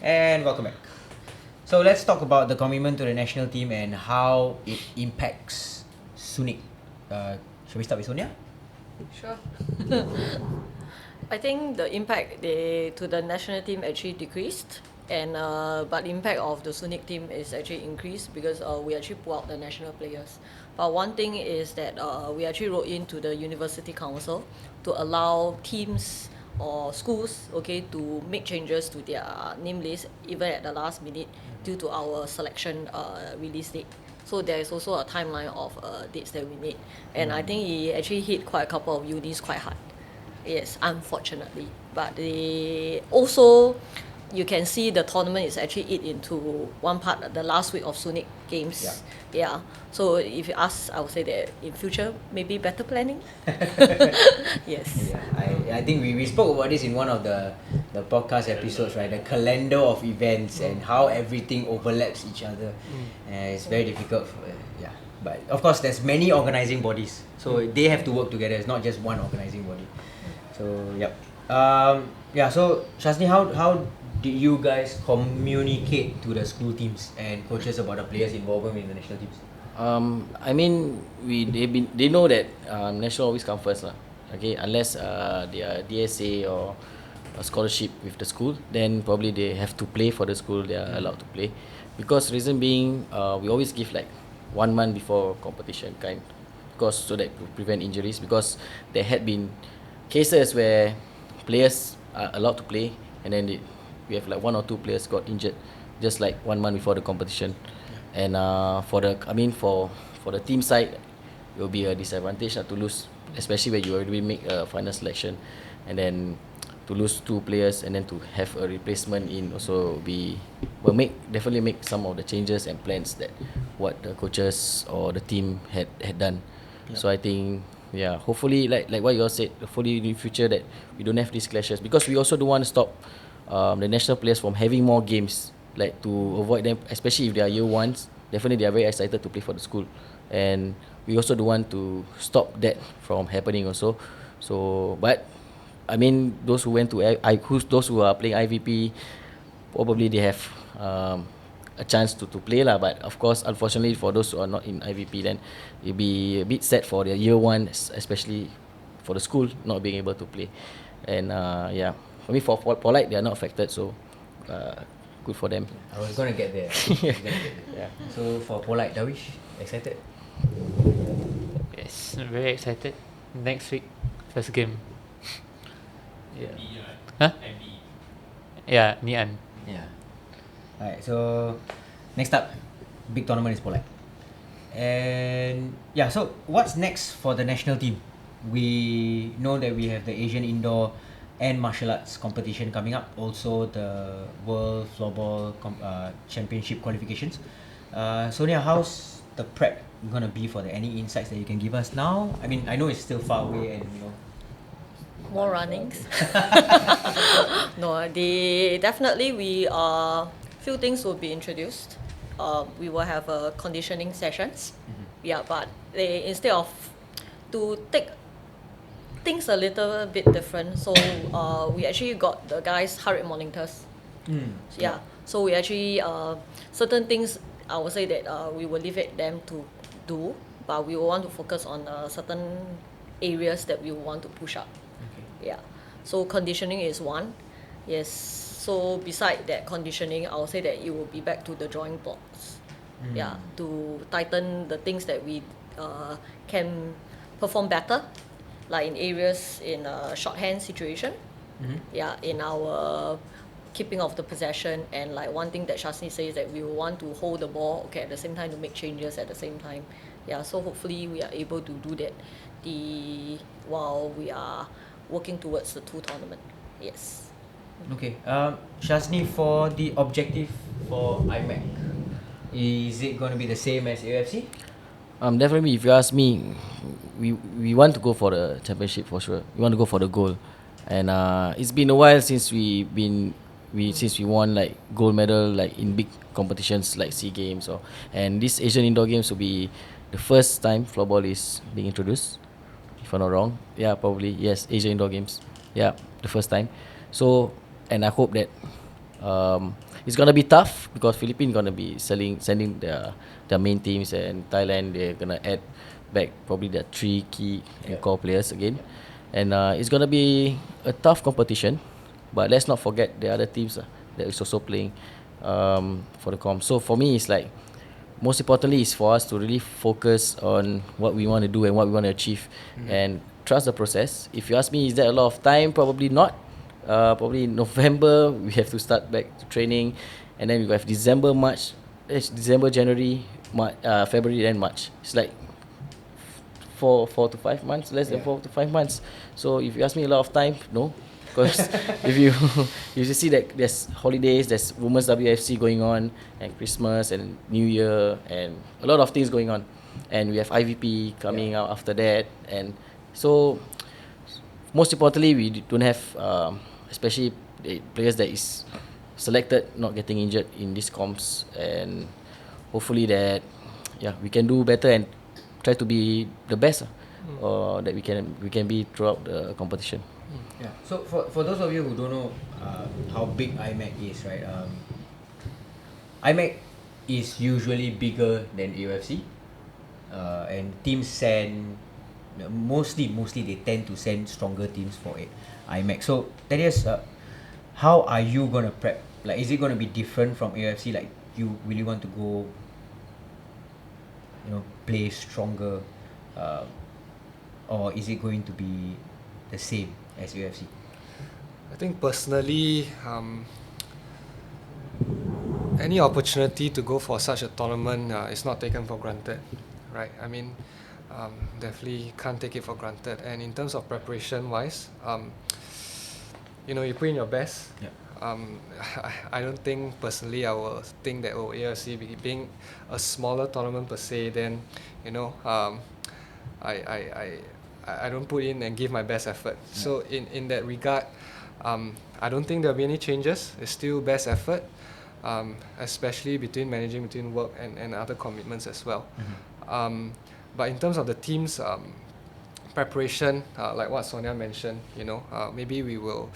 And welcome back. So let's talk about the commitment to the national team and how it impacts SUNig. Shall we start with Sonia? Sure. I think the impact to the national team actually decreased, and but the impact of the SUNig team is actually increased because we actually pull out the national players. But one thing is that we actually wrote into the university council to allow teams or schools, okay, to make changes to their name list even at the last minute due to our selection release date. So there is also a timeline of dates that we made, and I think it actually hit quite a couple of unis quite hard. Yes, unfortunately, but they also, you can see the tournament is actually eat into one part, the last week of SUNig games. Yeah. So if you ask, I would say that in future maybe better planning. Yes. Yeah, I think we spoke about this in one of the podcast episodes, right? The calendar of events and how everything overlaps each other. It's very difficult. But of course, there's many organising bodies, so they have to work together. It's not just one organising body. So yep. So Syazni, how did you guys communicate to the school teams and coaches about the players' involvement in the national teams? I mean, they know that national always come first lah. Okay, unless they are DSA or a scholarship with the school, then probably they have to play for the school. They are allowed to play, because reason being, we always give like 1 month before competition kind, because so that to prevent injuries. Because there had been cases where players are allowed to play, and then we have like 1 or 2 players got injured just like 1 month before the competition. And for the team side, it will be a disadvantage to lose, especially when you already make a final selection, and then to lose 2 players and then to have a replacement in also will definitely make some of the changes and plans that what the coaches or the team had done. So I think hopefully like what you all said, hopefully in the future that we don't have these clashes, because we also don't want to stop the national players from having more games, like to avoid them, especially if they are year ones. Definitely they are very excited to play for the school, and we also don't want to stop that from happening also. So but I mean, those who went to those who are playing IVP, probably they have a chance to play lah. But of course, unfortunately for those who are not in IVP, then it'll be a bit sad for their year one, especially for the school not being able to play. And I mean for Polite, they are not affected, so good for them. I was gonna get there. Yeah. So for Polite, Darwish, excited? Yes, very excited. Next week, first game. Yeah. Huh? Yeah, Nian. Yeah. Alright, so next up, big tournament is Polite. And so what's next for the national team? We know that we have the Asian Indoor and Martial Arts competition coming up. Also the World Floorball Championship qualifications. Sonia, how's the prep gonna be for any insights that you can give us now? I mean, I know it's still far away and More runnings. No, definitely few things will be introduced. We will have conditioning sessions. Yeah, but instead of to take things a little bit different. So we actually got the guys heart rate monitors. Yeah. So we actually certain things I would say that we will leave it them to do, but we will want to focus on certain areas that we want to push up. Yeah. So conditioning is one. Yes. So beside that conditioning, I would say that it will be back to the drawing boards. Yeah. To tighten the things that we can perform better, like in areas in shorthand situation. Yeah. In our keeping of the possession, and like one thing that Syazni says that we will want to hold the ball, okay, at the same time to make changes at the same time. Yeah. So hopefully we are able to do that. While we are working towards the 2 tournament. Yes. Okay. Syazni, for the objective for IMAC, is it going to be the same as AOFC? Definitely, if you ask me, we want to go for the championship for sure. We want to go for the gold, and it's been a while since we won like gold medal like in big competitions like SEA Games and this Asian Indoor Games will be the first time floorball is being introduced. If I'm not wrong, probably yes, Asia Indoor Games, the first time. So, and I hope that It's gonna be tough because Philippines gonna be sending their main teams, and Thailand they're gonna add back probably their 3 key and core players again, and it's gonna be a tough competition. But let's not forget the other teams that is also playing for the comp. So for me, it's like most importantly is for us to really focus on what we want to do and what we want to achieve, and trust the process. If you ask me, is there a lot of time? Probably not. Probably in November we have to start back to training, and then we have December, January, February, then March. It's like 4 to 5 months, less than 4 to 5 months. So if you ask me a lot of time, no. Because if you see that there's holidays, there's Women's WFC going on, and Christmas and New Year, and a lot of things going on, and we have IVP coming out after that, and so most importantly we don't have especially the players that is selected not getting injured in these comps, and hopefully that we can do better and try to be the best that we can be throughout the competition. Yeah. So for those of you who don't know how big IMAC is, right? IMAC is usually bigger than AOFC, and teams send mostly they tend to send stronger teams for IMAC. So Thaddeus, how are you gonna prep? Like, is it gonna be different from AOFC? Like, you really want to go, play stronger, or is it going to be the same as UFC? I think personally, any opportunity to go for such a tournament is not taken for granted, right? I mean, definitely can't take it for granted. And in terms of preparation wise, you put in your best. Yeah. I don't think personally I will think that AFC being a smaller tournament per se, then I don't put in and give my best effort. Yeah. So in that regard, I don't think there'll be any changes. It's still best effort, especially between work and other commitments as well. Mm-hmm. But in terms of the team's preparation, like what Sonia mentioned, maybe we will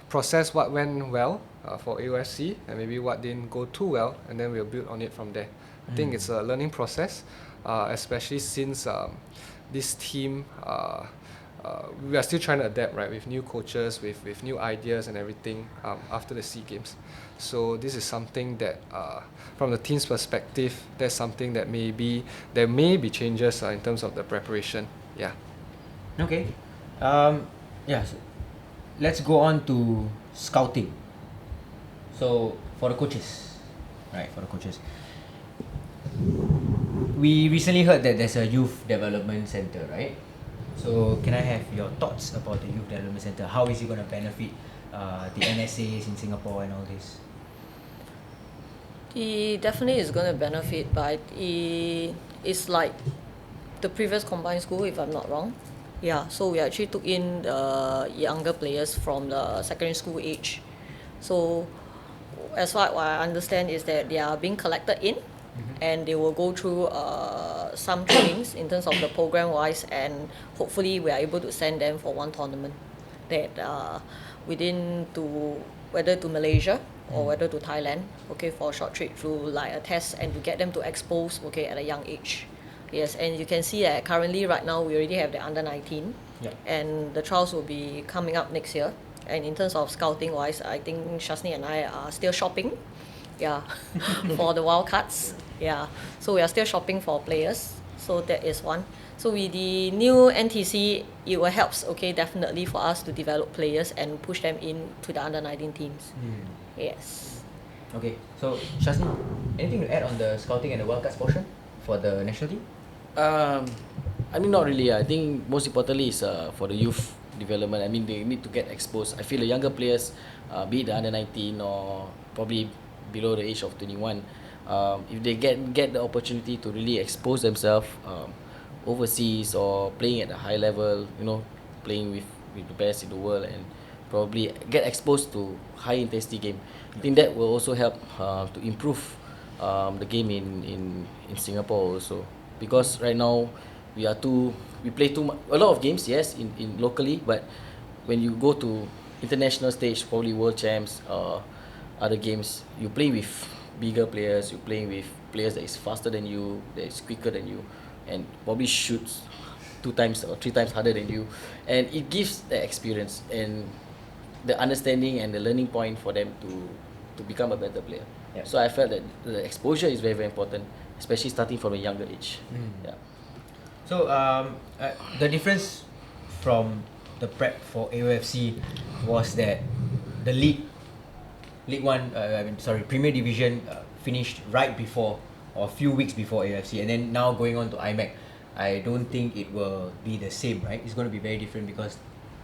process what went well for AOFC and maybe what didn't go too well, and then we'll build on it from there. I think it's a learning process, especially since this team, we are still trying to adapt, right, with new coaches, with new ideas and everything after the SEA Games. So this is something that, from the team's perspective, that's something that there may be changes in terms of the preparation. Yeah. Okay. So let's go on to scouting. So for the coaches, we recently heard that there's a youth development center, right? So can I have your thoughts about the youth development center? How is it going to benefit the NSAs in Singapore and all this? It definitely is going to benefit, but it's like the previous combined school, if I'm not wrong. Yeah, so we actually took in the younger players from the secondary school age. So as far as I understand is that they are being collected in, and they will go through some trainings in terms of the program wise, and hopefully we are able to send them for one tournament that whether to Malaysia or whether to Thailand, for a short trip through like a test, and to get them to expose at a young age. Yes, and you can see that currently right now we already have the under 19, and the trials will be coming up next year. And in terms of scouting wise, I think Syazni and I are still shopping, for the wildcards. Yeah, so we are still shopping for players. So that is one. So with the new NTC, it will help, definitely for us to develop players and push them into the under 19 teams. Yes. Okay, so Syazni, anything to add on the scouting and the wildcards portion for the national team? I mean, not really. I think most importantly is for the youth development. I mean, they need to get exposed. I feel the younger players, be it the under 19 or probably below the age of 21, if they get the opportunity to really expose themselves overseas or playing at a high level, playing with the best in the world, and probably get exposed to high intensity game, I think that will also help to improve the game in Singapore also. Because right now we play a lot of games, yes, in locally, but when you go to international stage, probably world champs or other games, you play with bigger players, you play with players that is faster than you, that is quicker than you, and probably shoots 2 times or 3 times harder than you, and it gives the experience and the understanding and the learning point for them to become a better player. Yeah. So I felt that the exposure is very, very important, especially starting from a younger age. Yeah. So the difference from the prep for AOFC was that the League One, Premier Division finished right before or a few weeks before AOFC, and then now going on to IMAC, I don't think it will be the same, right? It's going to be very different because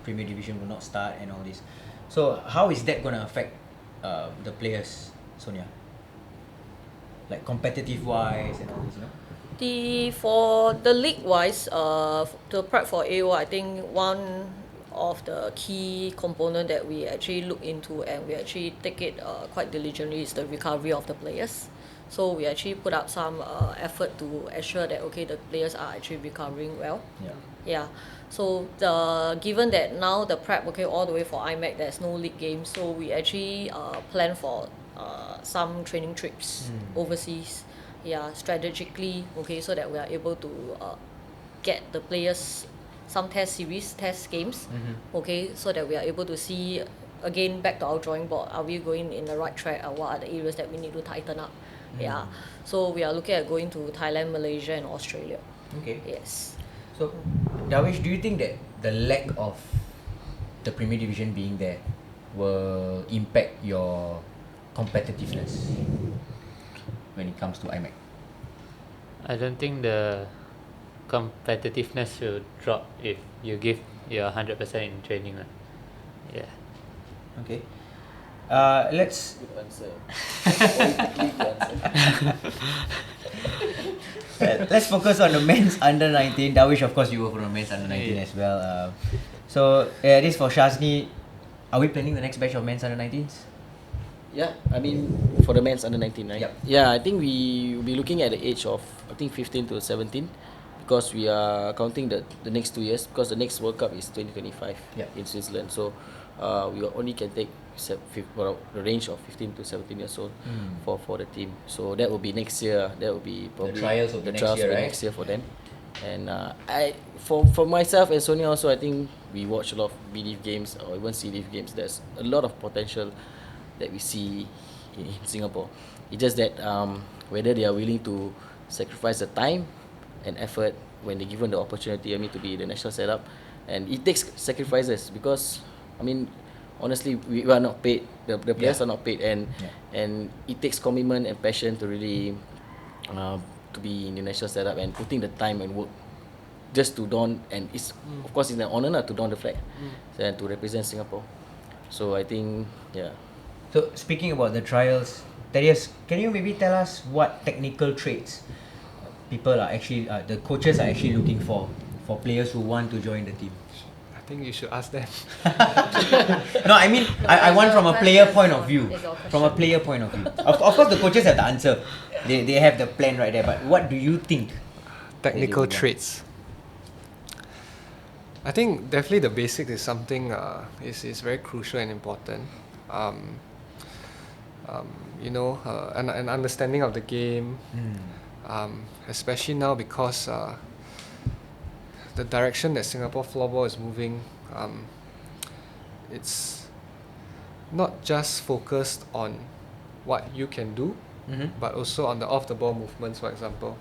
Premier Division will not start and all this. So how is that going to affect the players, Sonia? Like competitive wise and all this, you know? For the league wise, to prep for AO, I think one of the key component that we actually look into and we actually take it quite diligently is the recovery of the players. So we actually put up some effort to ensure that the players are actually recovering well. Yeah. So given that now the prep all the way for IMAC, there's no league games, so we actually plan for some training trips overseas. Yeah, strategically, so that we are able to get the players some test games, so that we are able to see again back to our drawing board. Are we going in the right track, or what are the areas that we need to tighten up? Yeah, so we are looking at going to Thailand, Malaysia, and Australia. Okay. Yes. So, Darwish, do you think that the lack of the Premier Division being there will impact your competitiveness when it comes to IMAC? I don't think the competitiveness will drop if you give your 100% in training. Yeah. Okay. Let's Good answer. Politically good answer. let's focus on the men's under 19. Darwish, of course, you were from the men's under 19 as well. So this for Syazni. Are we planning the next batch of men's under 19s? Yeah, I mean for the men's under 19, right? Yep. Yeah, I think we will be looking at the age of 15 to 17 because we are counting the next 2 years because the next World Cup is 2025 Yep. in Switzerland. So we only can take the range of 15 to 17 years old for the team. So that will be next year. That will be probably trials will be next trials year, will be right? next year for them. And for myself and Sonia also, I think we watch a lot of B-League games or even C-League games. There's a lot of potential that we see in Singapore. It's just that whether they are willing to sacrifice the time and effort when they're given the opportunity, to be the national setup. And it takes sacrifices because, honestly, we are not paid. The players are not paid, and it takes commitment and passion to really to be in the national setup and putting the time and work just to don, and it's of course it's an honor to don the flag and to represent Singapore. So I think So speaking about the trials, Thaddeus, can you maybe tell us what technical traits people are actually, the coaches are actually looking for players who want to join the team? I think you should ask them. No, I want from a player point of view. Is your From a player point of view. Of course, the coaches have the answer. They have the plan right there. But what do you think? Technical Yeah. traits. I think definitely the basics is something is very crucial and important. An understanding of the game, especially now because the direction that Singapore floorball is moving, it's not just focused on what you can do, but also on the off-the-ball movements, for example.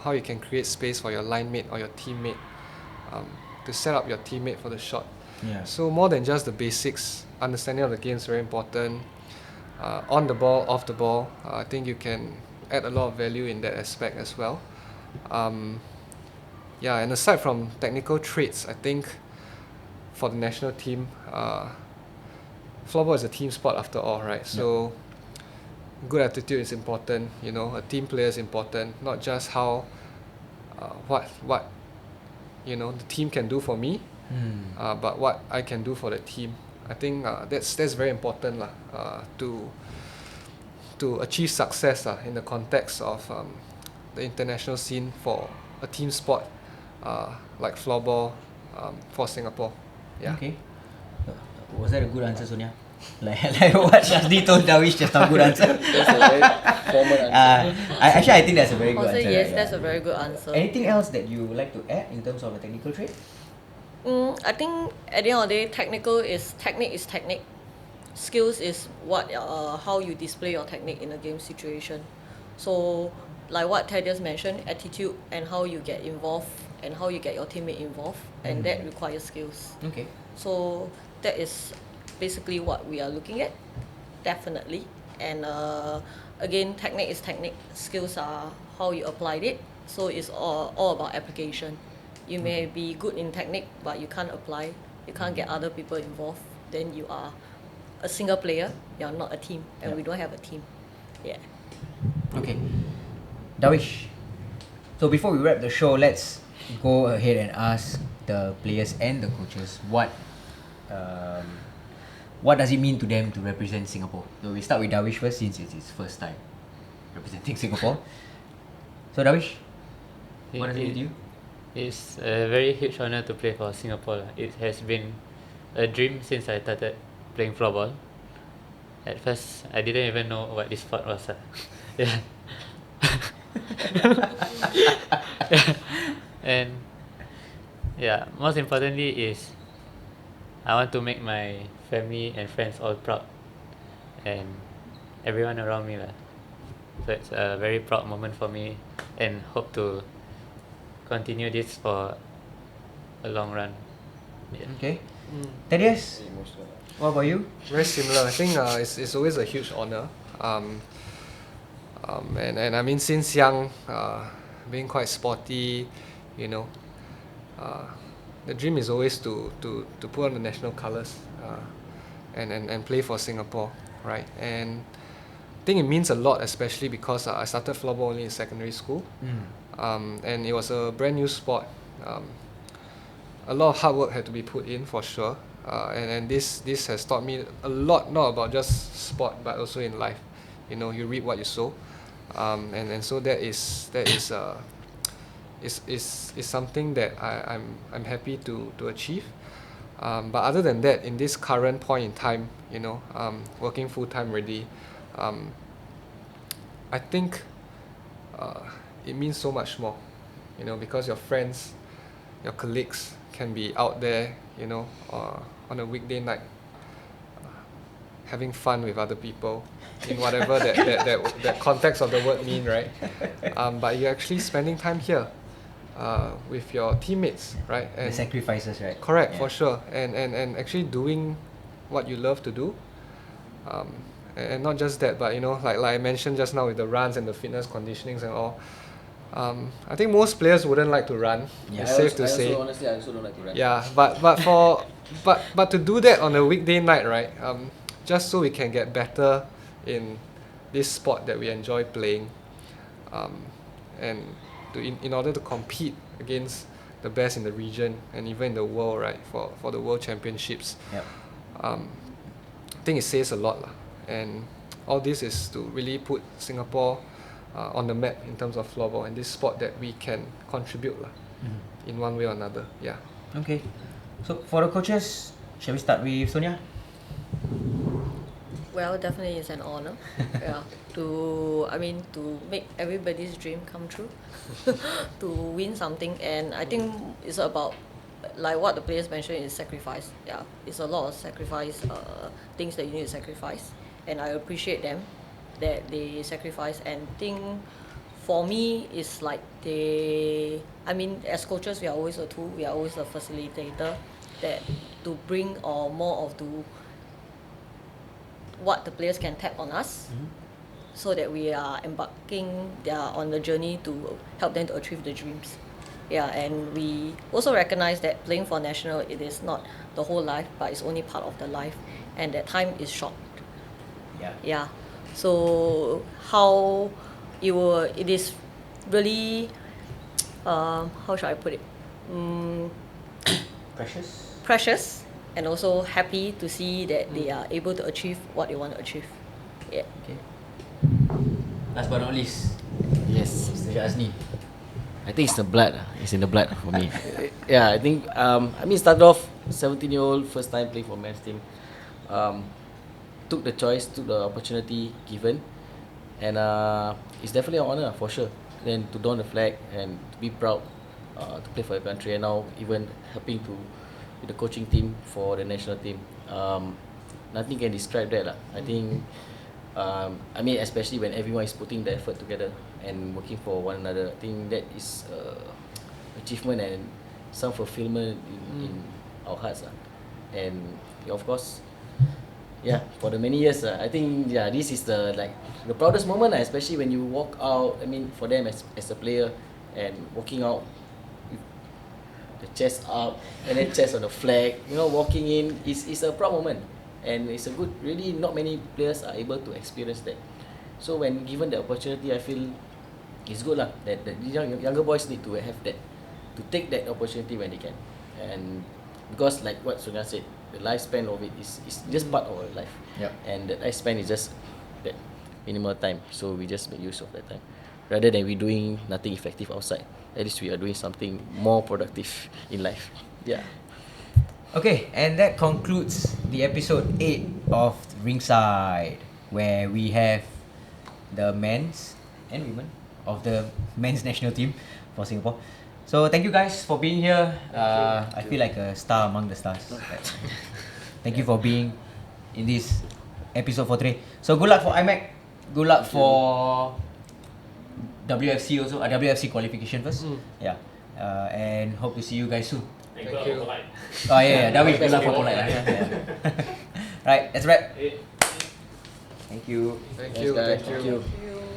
How you can create space for your line mate or your teammate, to set up your teammate for the shot. Yeah. So more than just the basics, understanding of the game is very important. On the ball, off the ball, I think you can add a lot of value in that aspect as well. And aside from technical traits, I think for the national team, floorball is a team sport after all, right? So good attitude is important. A team player is important, not just how what the team can do for me, but what I can do for the team. I think that's very important to achieve success in the context of the international scene for a team sport like floorball for Singapore. Yeah. Okay. Was that a good answer, Sonia? Like what Syazni told Darwish just a good answer. That's a very formal answer. I think that's a very good Also, answer. yes, right? that's a very good answer. Anything else that you would like to add in terms of a technical trait? I think at the end of the day, technique is technique. Skills is how you display your technique in a game situation. So, like what Thaddeus mentioned, attitude and how you get involved and how you get your teammate involved, and that requires skills. Okay. So that is basically what we are looking at, definitely. And again, technique is technique. Skills are how you applied it. So it's all about application. You may be good in technique, but you can't apply. You can't get other people involved. Then you are a single player. You are not a team, and we don't have a team. Yeah. Okay. Darwish. So before we wrap the show, let's go ahead and ask the players and the coaches what does it mean to them to represent Singapore. So we start with Darwish first, since it's his first time representing Singapore. So Darwish, what does it mean to you? It's a very huge honour to play for Singapore. It has been a dream since I started playing floorball. At first, I didn't even know what this sport was. Yeah. And yeah, most importantly is I want to make my family and friends all proud, and everyone around me lah. So it's a very proud moment for me, and hope to continue this for a long run. Yeah. Okay. Thaddeus, what about you? Very similar. I think it's always a huge honor. And I mean, since young, being quite sporty, you know, the dream is always to put on the national colours and play for Singapore, right? And I think it means a lot, especially because I started floorball only in secondary school, and it was a brand new sport. A lot of hard work had to be put in for sure, and this has taught me a lot, not about just sport but also in life. You know, you reap what you sow, and so that is something that I'm happy to achieve. But other than that, in this current point in time, you know, working full time already, I think it means so much more, you know, because your friends, your colleagues can be out there, you know, on a weekday night, having fun with other people in whatever that context of the word mean, right? But you're actually spending time here with your teammates, right? And The sacrifices, right? correct, Yeah. for sure. And actually doing what you love to do. And not just that, but you know, like I mentioned just now with the runs and the fitness conditionings and all, I think most players wouldn't like to run. Yeah. It's safe to say. Honestly, I also don't like to run. Yeah, but to do that on a weekday night, right? Just so we can get better in this sport that we enjoy playing, and in order to compete against the best in the region and even in the world, right? For the world championships. Yep. I think it says a lot, lah. And all this is to really put Singapore on the map in terms of floorball and this sport that we can contribute, lah, in one way or another. Yeah. Okay. So for the coaches, shall we start with Sonia? Well, definitely it's an honor. Yeah. To make everybody's dream come true. To win something, and I think it's about, like what the players mentioned, is sacrifice. Yeah. It's a lot of sacrifice, things that you need to sacrifice. And I appreciate them that they sacrifice, and think for me it's like as coaches we are always a tool, we are always a facilitator that to bring or more of to what the players can tap on us, so that we are embarking on the journey to help them to achieve the dreams. Yeah, and we also recognize that playing for national, it is not the whole life, but it's only part of the life, and that time is short. Yeah. Yeah. So how it is really, how should I put it? Precious, and also happy to see that they are able to achieve what they want to achieve. Yeah. Okay. Last but not least, Yes. Mr. Syazni. I think it's the blood. It's in the blood for me. Yeah, I think. Started off 17-year-old, first time playing for men's team. Took the choice, took the opportunity given, and it's definitely an honor for sure. Then to don the flag and to be proud to play for your country, and now even helping to with the coaching team for the national team. Nothing can describe that lah. I think I mean, especially when everyone is putting the effort together and working for one another, I think that is achievement and some fulfillment in our hearts lah. And of course, yeah, for the many years, I think this is the proudest moment, especially when you walk out. I mean, for them as a player and walking out with the chest up and then chest on the flag, walking in is a proud moment, and it's a good. Really, not many players are able to experience that. So when given the opportunity, I feel it's good lah. That the younger boys need to have that, to take that opportunity when they can, and because like what Sonia said, the lifespan of it is just part of our life. Yep. And the lifespan is just that minimal time. So we just make use of that time. Rather than we doing nothing effective outside, at least we are doing something more productive in life. Yeah. Okay, and that concludes the episode 8 of Rinkside, where we have the men's and women of the men's national team for Singapore. So thank you guys for being here. I feel like a star among the stars. Thank you for being in this episode for today. So good luck for IMAC. Good luck for WFC also. WFC qualification first. Yeah. And hope to see you guys soon. Thank you. Oh yeah, Darwish, good luck for Polite. Right, that's a wrap. Thank you. Thank Thanks, you. guys. Thank you.